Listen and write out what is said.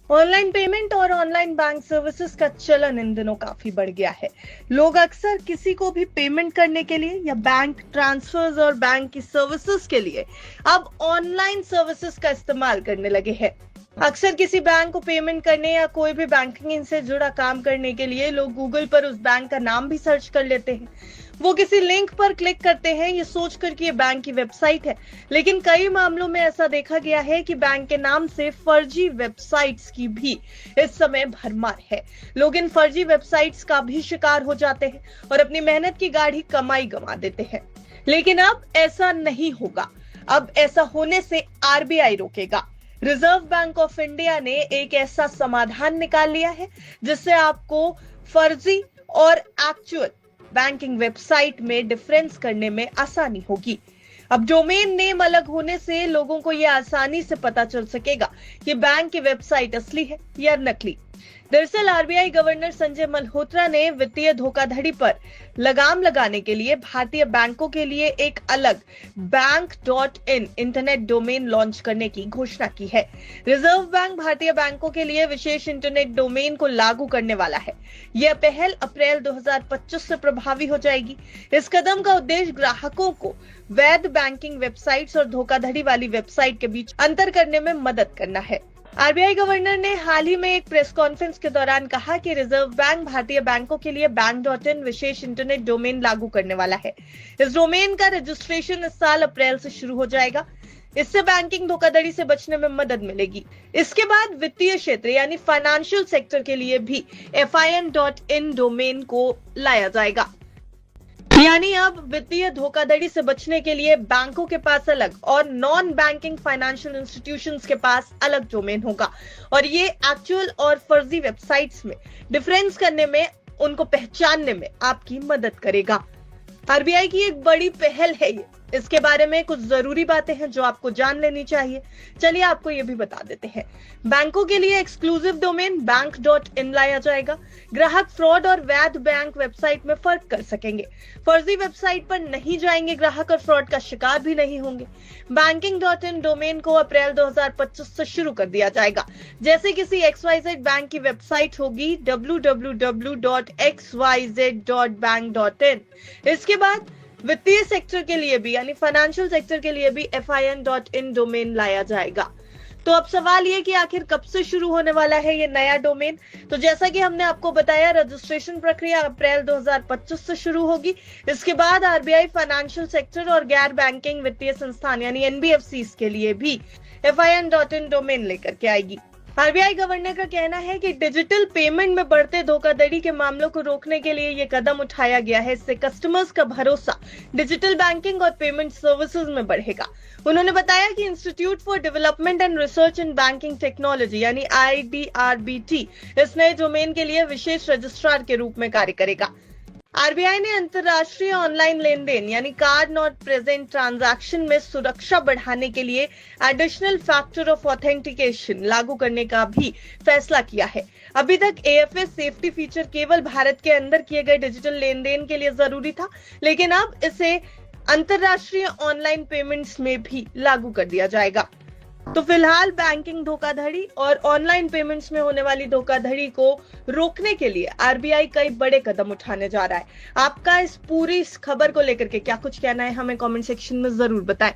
Online payment और online bank services का चलन इन दिनों काफी बढ़ गया है। लोग अक्सर किसी को भी पेमेंट करने के लिए या बैंक ट्रांसफर्स और बैंक की सर्विसेज के लिए अब ऑनलाइन सर्विसेज का इस्तेमाल करने लगे हैं। अक्सर किसी बैंक को पेमेंट करने या कोई भी बैंकिंग से जुड़ा काम करने के लिए लोग गूगल पर उस बैंक का नाम भी सर्च कर लेते हैं। वो किसी लिंक पर क्लिक करते हैं ये सोचकर कि ये बैंक की वेबसाइट है, लेकिन कई मामलों में ऐसा देखा गया है कि बैंक के नाम से फर्जी वेबसाइट्स की भी इस समय भरमार है। लोग इन फर्जी वेबसाइट्स का भी शिकार हो जाते हैं और अपनी मेहनत की गाढ़ी कमाई गंवा देते हैं। लेकिन अब ऐसा नहीं होगा। अब ऐसा होने से आरबीआई रोकेगा। रिजर्व बैंक ऑफ इंडिया ने एक ऐसा समाधान निकाल लिया है जिससे आपको फर्जी और एक्चुअल बैंकिंग वेबसाइट में डिफरेंस करने में आसानी होगी। अब डोमेन नेम अलग होने से लोगों को यह आसानी से पता चल सकेगा कि बैंक की वेबसाइट असली है या नकली। दरअसल आरबीआई गवर्नर संजय मल्होत्रा ने वित्तीय धोखाधड़ी पर लगाम लगाने के लिए भारतीय बैंकों के लिए एक अलग बैंक.इन इंटरनेट डोमेन लॉन्च करने की घोषणा की है। रिजर्व बैंक भारतीय बैंकों के लिए विशेष इंटरनेट डोमेन को लागू करने वाला है। यह पहल अप्रैल 2025 से प्रभावी हो जाएगी। इस कदम का उद्देश्य ग्राहकों को वैध बैंकिंग वेबसाइट्स और धोखाधड़ी वाली वेबसाइट के बीच अंतर करने में मदद करना है। आरबीआई गवर्नर ने हाल ही में एक प्रेस कॉन्फ्रेंस के दौरान कहा कि रिजर्व बैंक भारतीय बैंकों के लिए बैंक.इन विशेष इंटरनेट डोमेन लागू करने वाला है। इस डोमेन का रजिस्ट्रेशन इस साल अप्रैल से शुरू हो जाएगा। इससे बैंकिंग धोखाधड़ी से बचने में मदद मिलेगी। इसके बाद वित्तीय क्षेत्र यानी फाइनेंशियल सेक्टर के लिए भी fin.in डोमेन को लाया जाएगा। यानी अब वित्तीय धोखाधड़ी से बचने के लिए बैंकों के पास अलग और नॉन बैंकिंग फाइनेंशियल इंस्टीट्यूशंस के पास अलग डोमेन होगा और ये एक्चुअल और फर्जी वेबसाइट्स में डिफरेंस करने में, उनको पहचानने में आपकी मदद करेगा। आरबीआई की एक बड़ी पहल है ये। इसके बारे में कुछ जरूरी बातें हैं जो आपको जान लेनी चाहिए। चलिए आपको ये भी बता देते हैं। बैंकों के लिए एक्सक्लूसिव डोमेन बैंक.इन लाया जाएगा। ग्राहक फ्रॉड और वैध बैंक वेबसाइट में फर्क कर सकेंगे। फर्जी वेबसाइट पर नहीं जाएंगे ग्राहक और फ्रॉड का शिकार भी नहीं होंगे। बैंकिंग.इन डोमेन को अप्रैल 2025 से शुरू कर दिया जाएगा। जैसे किसी XYZ बैंक की वेबसाइट होगी www.xyz.bank.in। इसके बाद वित्तीय सेक्टर के लिए भी यानी फाइनेंशियल सेक्टर के लिए भी fin.in डोमेन लाया जाएगा। तो अब सवाल ये कि आखिर कब से शुरू होने वाला है ये नया डोमेन। तो जैसा कि हमने आपको बताया, रजिस्ट्रेशन प्रक्रिया अप्रैल 2025 से शुरू होगी। इसके बाद आरबीआई फाइनेंशियल सेक्टर और गैर बैंकिंग वित्तीय संस्थान यानी NBFCs के लिए भी fin.in डोमेन लेकर के आएगी। आरबीआई गवर्नर का कहना है कि डिजिटल पेमेंट में बढ़ते धोखाधड़ी के मामलों को रोकने के लिए ये कदम उठाया गया है। इससे कस्टमर्स का भरोसा डिजिटल बैंकिंग और पेमेंट सर्विसेज में बढ़ेगा। उन्होंने बताया कि institute for development and research in banking technology यानी IDRBT इस नए डोमेन के लिए विशेष रजिस्ट्रार के रूप में कार्य करेगा। आरबीआई ने अंतर्राष्ट्रीय ऑनलाइन लेन देन यानी कार्ड नॉट प्रेजेंट ट्रांजैक्शन में सुरक्षा बढ़ाने के लिए एडिशनल फैक्टर ऑफ ऑथेंटिकेशन लागू करने का भी फैसला किया है। अभी तक AFS सेफ्टी फीचर केवल भारत के अंदर किए गए डिजिटल लेन देन के लिए जरूरी था, लेकिन अब इसे अंतर्राष्ट्रीय ऑनलाइन पेमेंट्स में भी लागू कर दिया जाएगा। तो फिलहाल बैंकिंग धोखाधड़ी और ऑनलाइन पेमेंट्स में होने वाली धोखाधड़ी को रोकने के लिए आरबीआई कई बड़े कदम उठाने जा रहा है। आपका इस पूरी खबर को लेकर के क्या कुछ कहना है, हमें कमेंट सेक्शन में जरूर बताएं।